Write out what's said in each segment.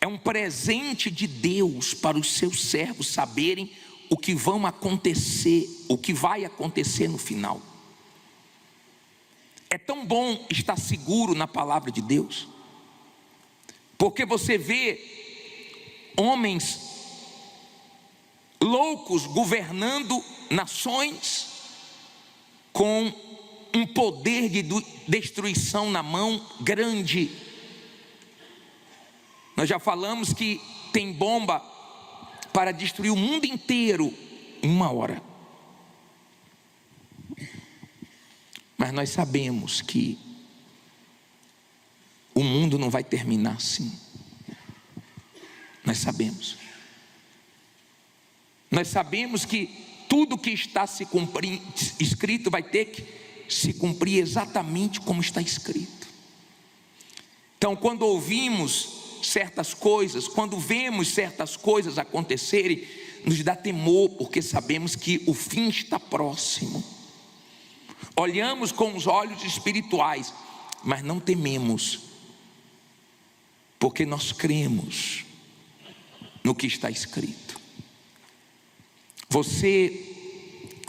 É um presente de Deus para os seus servos saberem o que vão acontecer, o que vai acontecer no final. É tão bom estar seguro na palavra de Deus, porque você vê homens loucos governando nações com um poder de destruição na mão grande. Nós já falamos que tem bomba para destruir o mundo inteiro em 1 hora. Mas nós sabemos que o mundo não vai terminar assim. Nós sabemos. Nós sabemos que tudo que está se cumprindo, escrito, vai ter que se cumprir exatamente como está escrito. Então, quando ouvimos certas coisas, quando vemos certas coisas acontecerem, nos dá temor, porque sabemos que o fim está próximo. Olhamos com os olhos espirituais, mas não tememos, porque nós cremos no que está escrito. Você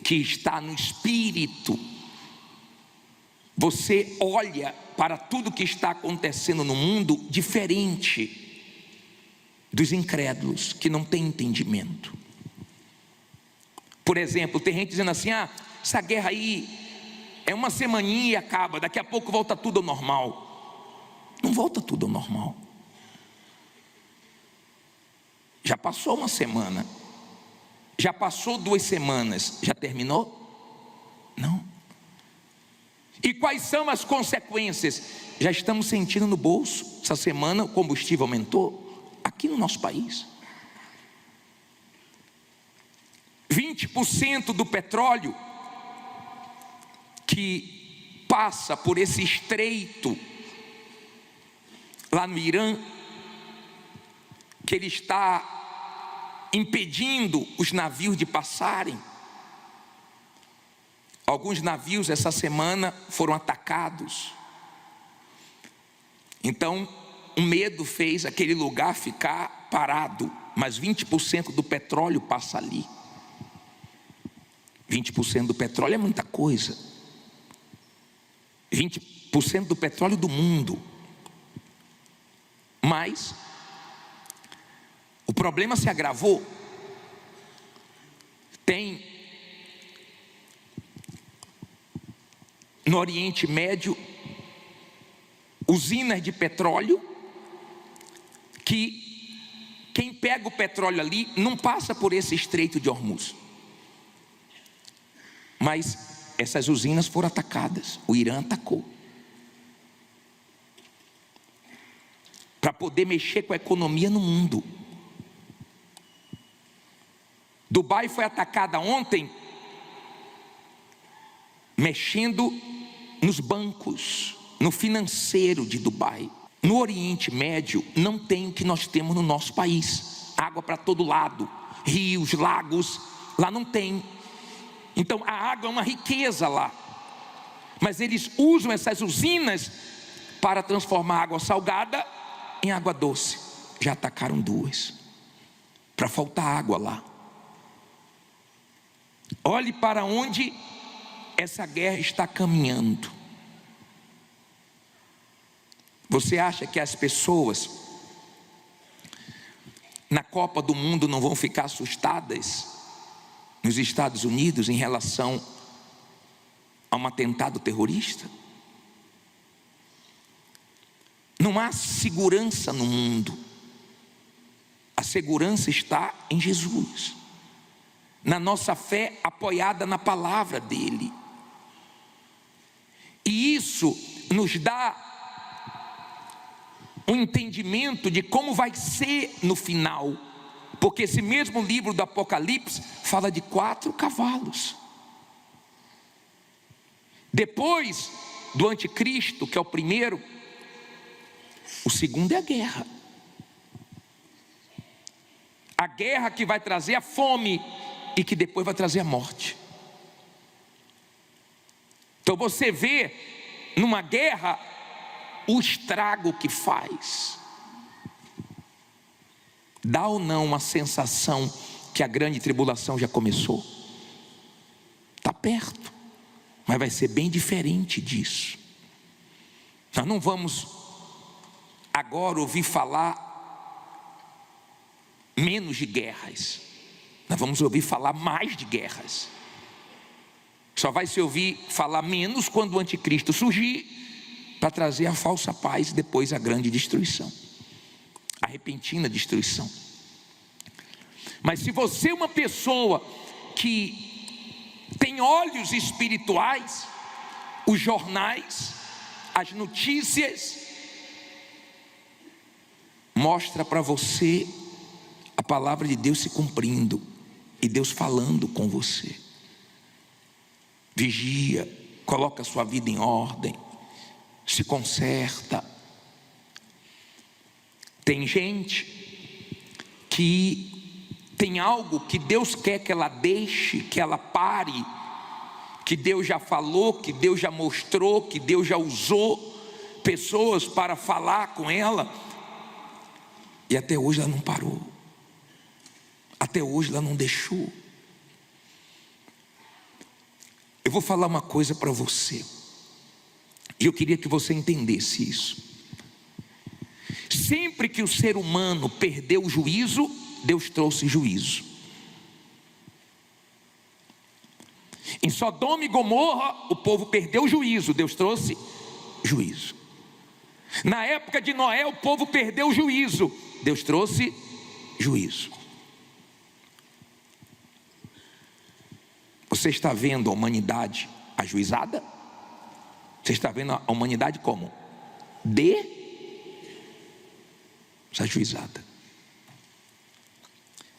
que está no Espírito, você olha para tudo que está acontecendo no mundo diferente dos incrédulos que não têm entendimento. Por exemplo, tem gente dizendo assim: essa guerra aí é uma semaninha e acaba, daqui a pouco volta tudo ao normal. Não volta tudo ao normal. Já passou uma semana, já passou 2 semanas, já terminou? Não. E quais são as consequências? Já estamos sentindo no bolso. Essa semana o combustível aumentou aqui no nosso país. 20% do petróleo que passa por esse estreito lá no Irã, que ele está impedindo os navios de passarem. Alguns navios essa semana foram atacados. Então, o medo fez aquele lugar ficar parado. Mas 20% do petróleo passa ali. 20% do petróleo é muita coisa. 20% do petróleo do mundo. Mas o problema se agravou. Tem no Oriente Médio usinas de petróleo que quem pega o petróleo ali não passa por esse estreito de Hormuz. Mas essas usinas foram atacadas. O Irã atacou para poder mexer com a economia no mundo. Dubai foi atacada ontem, mexendo nos bancos, no financeiro de Dubai. No Oriente Médio não tem o que nós temos no nosso país: água para todo lado, rios, lagos. Lá não tem. Então a água é uma riqueza lá, mas eles usam essas usinas para transformar água salgada em água doce. Já atacaram 2 para faltar água lá. Olhe para onde essa guerra está caminhando. Você acha que as pessoas na Copa do Mundo não vão ficar assustadas nos Estados Unidos em relação a um atentado terrorista? Não há segurança no mundo. A segurança está em Jesus, na nossa fé apoiada na palavra dele. E isso nos dá um entendimento de como vai ser no final, porque esse mesmo livro do Apocalipse fala de 4 cavalos. Depois do anticristo, que é o primeiro, o segundo é a guerra. A guerra que vai trazer a fome e que depois vai trazer a morte. Então você vê numa guerra o estrago que faz. Dá ou não uma sensação que a grande tribulação já começou? Está perto, mas vai ser bem diferente disso. Nós não vamos agora ouvir falar menos de guerras, nós vamos ouvir falar mais de guerras. Só vai se ouvir falar menos quando o anticristo surgir, para trazer a falsa paz e depois a grande destruição, a repentina destruição. Mas se você é uma pessoa que tem olhos espirituais, os jornais, as notícias mostra para você a palavra de Deus se cumprindo e Deus falando com você. Vigia, coloca a sua vida em ordem, se conserta. Tem gente que tem algo que Deus quer que ela deixe, que ela pare, que Deus já falou, que Deus já mostrou, que Deus já usou pessoas para falar com ela, e até hoje ela não parou, até hoje ela não deixou. Eu vou falar uma coisa para você, e eu queria que você entendesse isso. Sempre que o ser humano perdeu o juízo, Deus trouxe juízo. Em Sodoma e Gomorra, o povo perdeu o juízo, Deus trouxe juízo. Na época de Noé, o povo perdeu o juízo, Deus trouxe juízo. Você está vendo a humanidade ajuizada? Você está vendo a humanidade como? Desajuizada.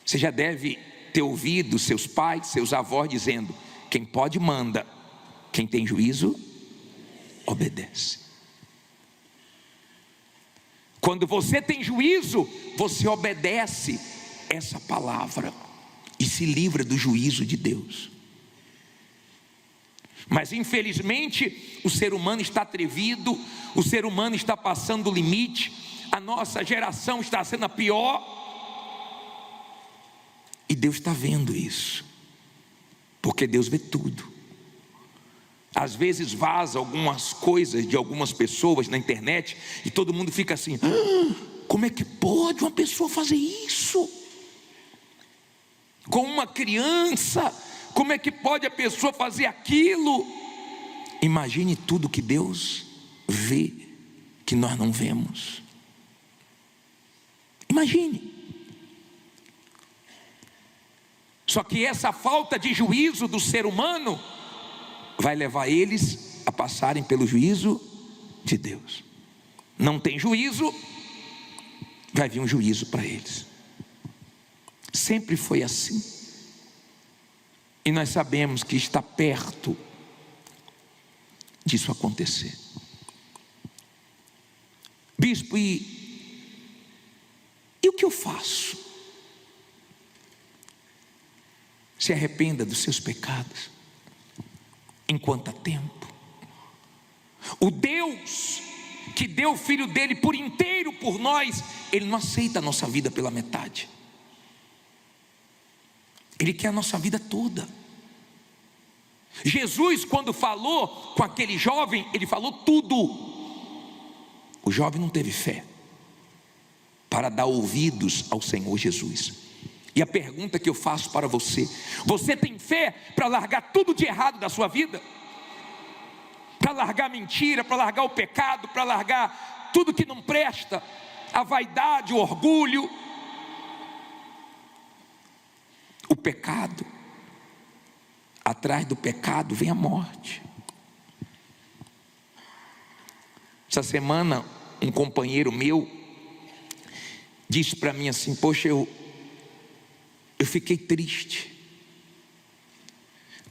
Você já deve ter ouvido seus pais, seus avós dizendo: quem pode manda, quem tem juízo obedece. Quando você tem juízo, você obedece essa palavra e se livra do juízo de Deus. Mas infelizmente o ser humano está atrevido, o ser humano está passando o limite, a nossa geração está sendo a pior, e Deus está vendo isso, porque Deus vê tudo. Às vezes vaza algumas coisas de algumas pessoas na internet e todo mundo fica assim: como é que pode uma pessoa fazer isso com uma criança? Como é que pode a pessoa fazer aquilo? Imagine tudo que Deus vê, que nós não vemos. Imagine. Só que essa falta de juízo do ser humano vai levar eles a passarem pelo juízo de Deus. Não tem juízo, vai vir um juízo para eles. Sempre foi assim. E nós sabemos que está perto disso acontecer. Bispo, e o que eu faço? Se arrependa dos seus pecados enquanto há tempo. O Deus que deu o Filho dele por inteiro por nós, Ele não aceita a nossa vida pela metade. Ele quer a nossa vida toda. Jesus, quando falou com aquele jovem, Ele falou tudo. O jovem não teve fé para dar ouvidos ao Senhor Jesus. E a pergunta que eu faço para você: você tem fé para largar tudo de errado da sua vida? Para largar a mentira, para largar o pecado, para largar tudo que não presta, a vaidade, o orgulho, o pecado? Atrás do pecado vem a morte. Essa semana um companheiro meu disse para mim assim: poxa, eu fiquei triste,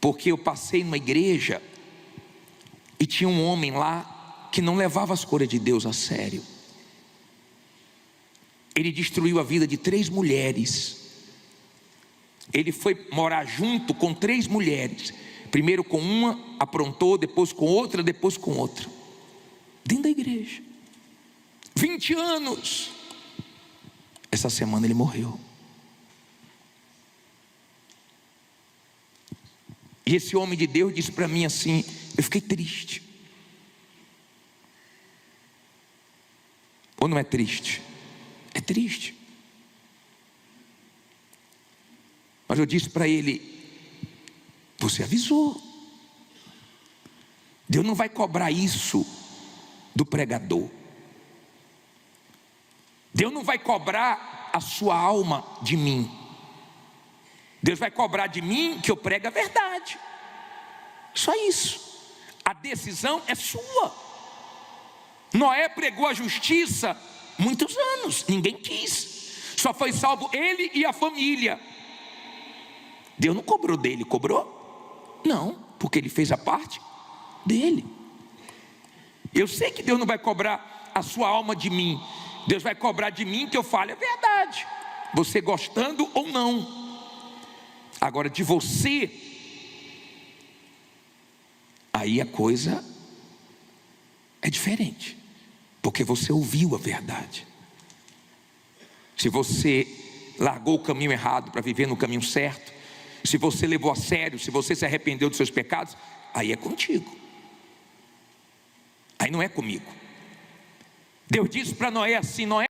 porque eu passei numa igreja e tinha um homem lá que não levava as coisas de Deus a sério. Ele destruiu a vida de 3 mulheres. Ele foi morar junto com 3 mulheres. Primeiro com uma, aprontou, depois com outra, depois com outra, dentro da igreja. 20 anos. essa semana ele morreu. E esse homem de Deus disse para mim assim, eu fiquei triste. Ou não é triste? É triste. Mas eu disse para ele, você avisou. Deus não vai cobrar isso do pregador. Deus não vai cobrar a sua alma de mim. Deus vai cobrar de mim que eu prego a verdade. Só isso. A decisão é sua. Noé pregou a justiça muitos anos, ninguém quis. Só foi salvo ele e a família. Deus não cobrou dele, cobrou? Não, porque ele fez a parte dele. Eu sei que Deus não vai cobrar a sua alma de mim. Deus vai cobrar de mim que eu fale a verdade, você gostando ou não. Agora de você, aí a coisa é diferente, porque você ouviu a verdade. Se você largou o caminho errado para viver no caminho certo, se você levou a sério, se você se arrependeu dos seus pecados, aí é contigo, aí não é comigo. Deus disse para Noé assim, Noé,